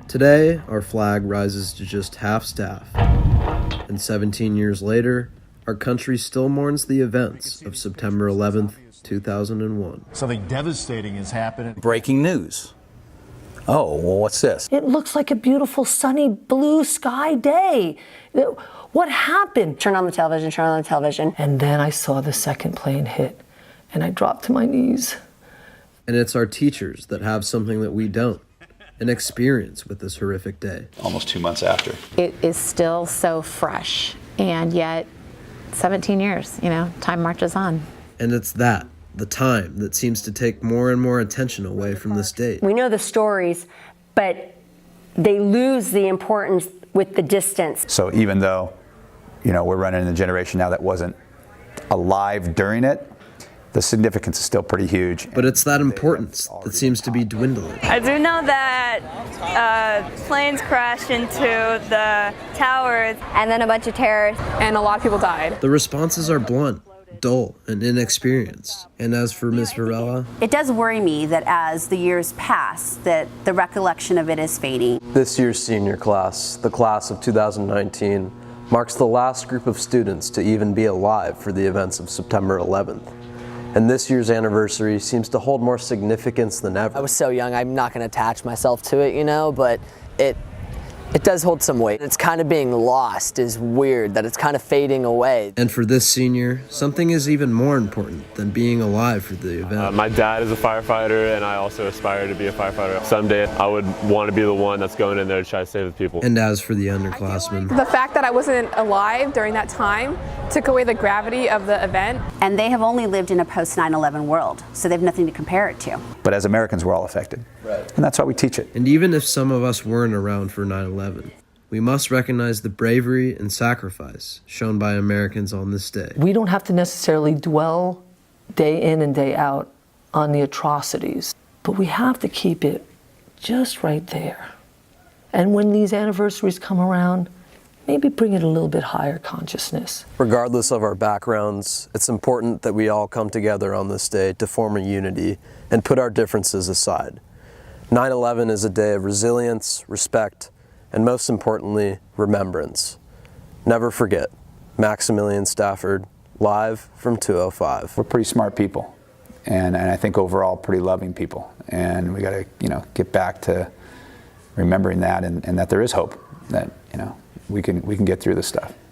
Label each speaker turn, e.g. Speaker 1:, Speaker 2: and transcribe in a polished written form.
Speaker 1: Today, our flag rises to just half staff. And 17 years later, our country still mourns the events of September 11th, 2001.
Speaker 2: Something devastating has happened.
Speaker 3: Breaking news. Oh, well, what's this?
Speaker 4: It looks like a beautiful sunny blue sky day. What happened?
Speaker 5: Turn on the television.
Speaker 4: And then I saw the second plane hit, and I dropped to my knees.
Speaker 1: And it's our teachers that have something that we don't, an experience with this horrific day.
Speaker 3: Almost 2 months after.
Speaker 6: It is still so fresh, and yet 17 years, time marches on.
Speaker 1: And it's the time that seems to take more and more attention away from this date.
Speaker 5: We know the stories, but they lose the importance with the distance.
Speaker 3: So even though, we're running in a generation now that wasn't alive during it, the significance is still pretty huge.
Speaker 1: But it's that importance that seems to be dwindling.
Speaker 7: I do know that planes crashed into the towers.
Speaker 8: And then a bunch of terrorists.
Speaker 7: And a lot of people died.
Speaker 1: The responses are blunt, dull, and inexperienced. And as for Ms. Varela,
Speaker 9: it does worry me that as the years pass, that the recollection of it is fading.
Speaker 10: This year's senior class, the class of 2019, marks the last group of students to even be alive for the events of September 11th. And this year's anniversary seems to hold more significance than ever.
Speaker 11: I was so young, I'm not going to attach myself to it, but it does hold some weight. It's kind of being lost is weird, that it's kind of fading away.
Speaker 1: And for this senior, something is even more important than being alive for the event.
Speaker 12: My dad is a firefighter, and I also aspire to be a firefighter. Someday, I would want to be the one that's going in there to try to save the people.
Speaker 1: And as for the underclassmen,
Speaker 7: The fact that I wasn't alive during that time took away the gravity of the event.
Speaker 9: And they have only lived in a post 9/11 world, so they have nothing to compare it to.
Speaker 3: But as Americans, we're all affected. Right. And that's why we teach it.
Speaker 1: And even if some of us weren't around for 9/11, we must recognize the bravery and sacrifice shown by Americans on this day.
Speaker 4: We don't have to necessarily dwell day in and day out on the atrocities, but we have to keep it just right there. And when these anniversaries come around, maybe bring it a little bit higher consciousness.
Speaker 10: Regardless of our backgrounds, it's important that we all come together on this day to form a unity and put our differences aside. 9/11 is a day of resilience, respect, and most importantly, remembrance. Never forget, Maximilian Stafford, live from 205.
Speaker 3: We're pretty smart people, and I think overall pretty loving people. And we got to, get back to remembering that and that there is hope, that, we can get through this stuff.